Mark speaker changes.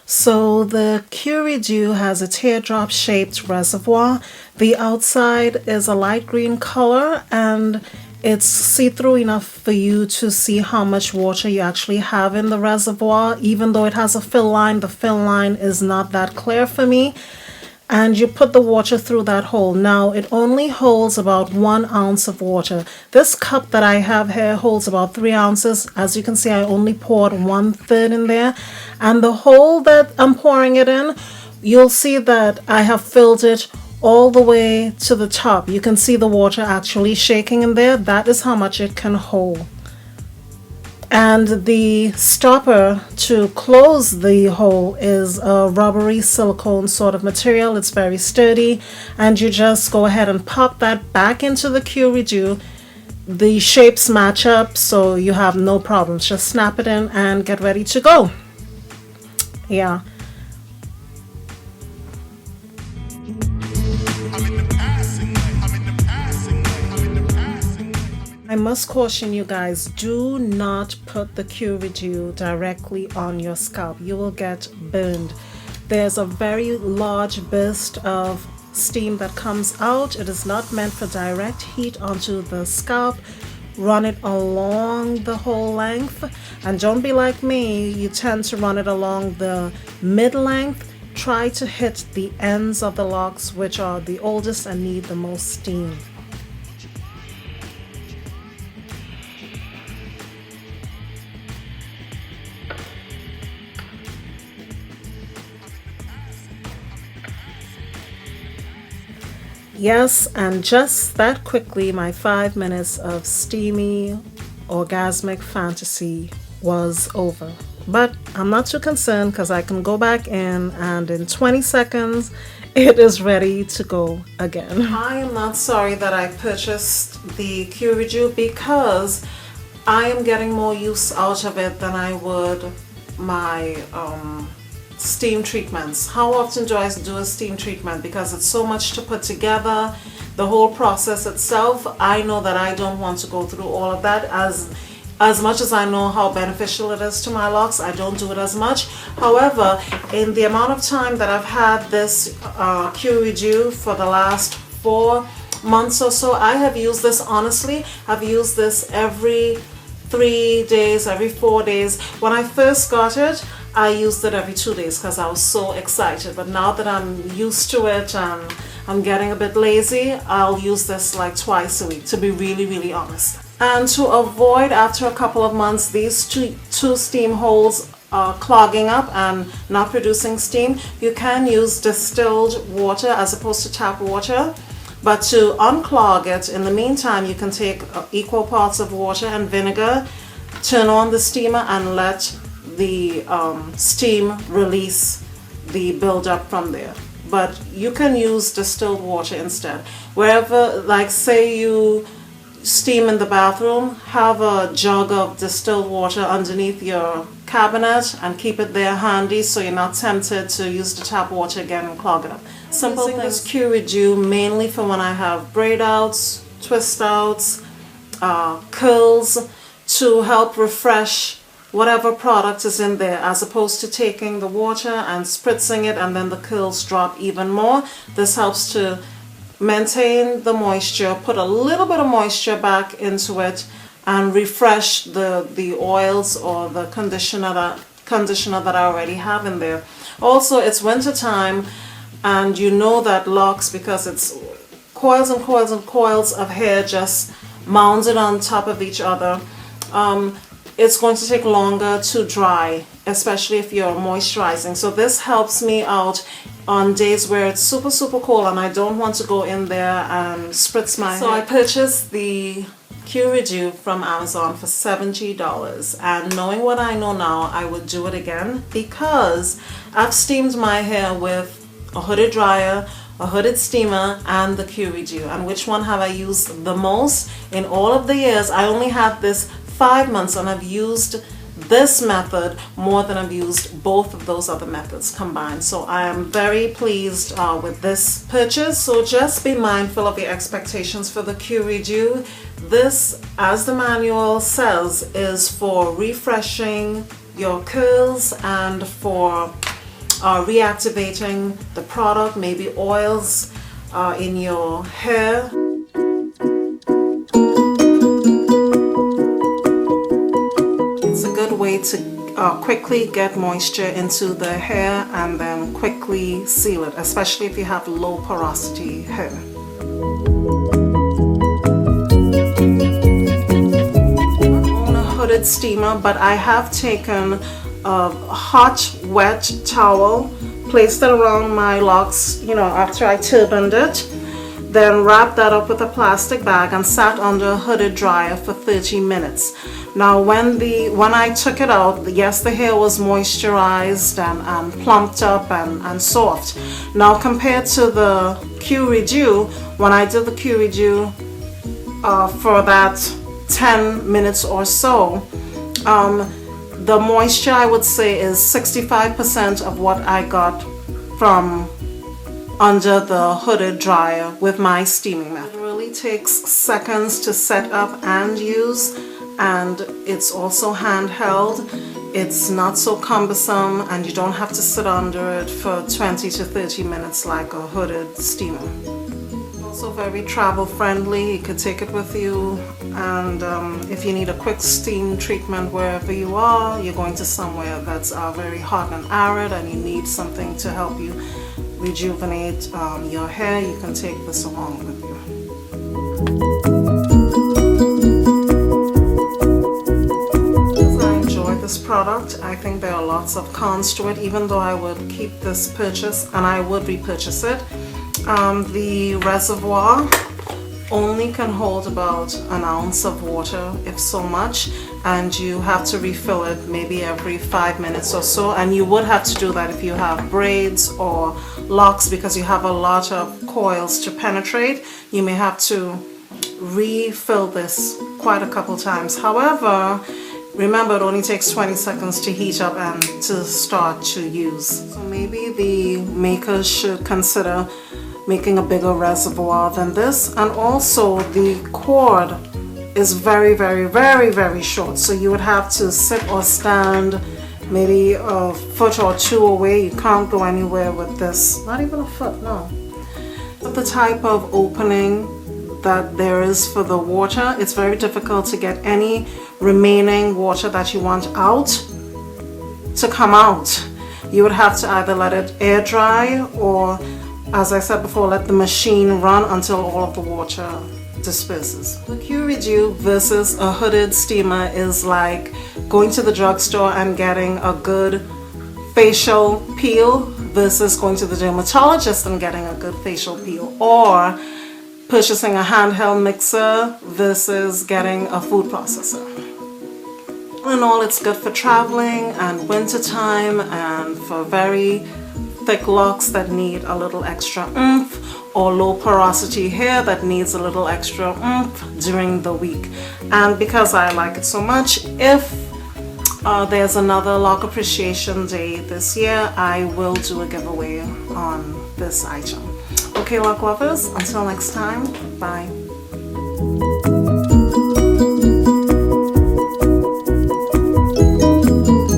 Speaker 1: So the Q-Redew has a teardrop shaped reservoir. The outside is a light green color and it's see-through enough for you to see how much water you actually have in the reservoir. Even though it has a fill line, the fill line is not that clear for me. And you put the water through that hole. Now it only holds about 1 ounce of water. This cup that I have here holds about 3 ounces. As you can see, I only poured 1/3 in there. And the hole that I'm pouring it in, you'll see that I have filled it all the way to the top. You can see the water actually shaking in there. That is how much it can hold. And the stopper to close the hole is a rubbery silicone sort of material. It's very sturdy, and you just go ahead and pop that back into the Q-Redew. The shapes match up, so you have no problems. Just snap it in and get ready to go. Yeah. I must caution you guys, do not put the Q-Redew directly on your scalp. You will get burned. There's a very large burst of steam that comes out. It is not meant for direct heat onto the scalp. Run it along the whole length, and don't be like me, you tend to run it along the mid-length. Try to hit the ends of the locks, which are the oldest and need the most steam. Yes, and just that quickly, my 5 minutes of steamy, orgasmic fantasy was over. But I'm not too concerned because I can go back in and in 20 seconds, it is ready to go again. I am not sorry that I purchased the Q-Redew because I am getting more use out of it than I would my steam treatments. How often do I do a steam treatment? Because it's so much to put together, the whole process itself. I know that I don't want to go through all of that. As much as I know how beneficial it is to my locks, I don't do it as much. However, in the amount of time that I've had this Q-Redew for the last 4 months or so, I have used this, honestly, I've used this every 3 days, every 4 days. When I first got it, I used it every 2 days because I was so excited. But now that I'm used to it and I'm getting a bit lazy, I'll use this like twice a week, to be really, really honest. And to avoid, after a couple of months, these two steam holes clogging up and not producing steam, you can use distilled water as opposed to tap water. But to unclog it, in the meantime, you can take equal parts of water and vinegar, turn on the steamer, and let the steam release the buildup from there. But you can use distilled water instead. Wherever, like say you steam in the bathroom, have a jug of distilled water underneath your cabinet and keep it there handy so you're not tempted to use the tap water again and clog it up. Simple thing. This Q-Redew mainly for when I have braid outs, twist outs, curls, to help refresh whatever product is in there, as opposed to taking the water and spritzing it and then the curls drop even more. This helps to maintain the moisture, put a little bit of moisture back into it, and refresh the oils or the conditioner that I already have in there. Also, it's winter time, and you know that locks, because it's coils and coils and coils of hair just mounded on top of each other, it's going to take longer to dry, especially if you're moisturizing. So this helps me out on days where it's super, super cold and I don't want to go in there and spritz my hair. So I purchased the Q-Redew from Amazon for $70, and knowing what I know now, I would do it again because I've steamed my hair with a hooded dryer, a hooded steamer, and the Q-Redew. And which one have I used the most? In all of the years, I only had this 5 months, and I've used this method more than I've used both of those other methods combined. So I am very pleased with this purchase. So just be mindful of your expectations for the Q-Redew. This, as the manual says, is for refreshing your curls and for reactivating the product, maybe oils in your hair. It's a good way to quickly get moisture into the hair and then quickly seal it, especially if you have low porosity hair. Hooded steamer, but I have taken a hot wet towel, placed it around my locks, you know, after I turbaned it, then wrapped that up with a plastic bag and sat under a hooded dryer for 30 minutes. Now when I took it out, yes, the hair was moisturized and plumped up and soft. Now compared to the Q-Redew, when I did the Q-Redew for that 10 minutes or so, the moisture, I would say, is 65% of what I got from under the hooded dryer with my steaming method. It really takes seconds to set up and use, and it's also handheld. It's not so cumbersome, and you don't have to sit under it for 20 to 30 minutes like a hooded steamer. Also very travel friendly. You could take it with you, and if you need a quick steam treatment wherever you are, you're going to somewhere that's very hot and arid and you need something to help you rejuvenate your hair, you can take this along with you. I enjoy this product. I think there are lots of cons to it, even though I would keep this purchase and I would repurchase it. The reservoir only can hold about an ounce of water, if so much, and you have to refill it maybe every 5 minutes or so, and you would have to do that if you have braids or locks, because you have a lot of coils to penetrate. You may have to refill this quite a couple times. However, remember, it only takes 20 seconds to heat up and to start to use. So maybe the makers should consider making a bigger reservoir than this. And also the cord is very, very, very, very short. So you would have to sit or stand maybe a foot or two away. You can't go anywhere with this. Not even a foot, no. But the type of opening that there is for the water, it's very difficult to get any remaining water that you want out to come out. You would have to either let it air dry or, as I said before, let the machine run until all of the water disperses. The Q-Redew versus a hooded steamer is like going to the drugstore and getting a good facial peel versus going to the dermatologist and getting a good facial peel, or purchasing a handheld mixer versus getting a food processor. All in all, it's good for traveling and winter time and for very thick locks that need a little extra oomph, or low porosity hair that needs a little extra oomph during the week. And because I like it so much, if there's another Loc Appreciation Day this year, I will do a giveaway on this item. Okay, Loc lovers, until next time, bye.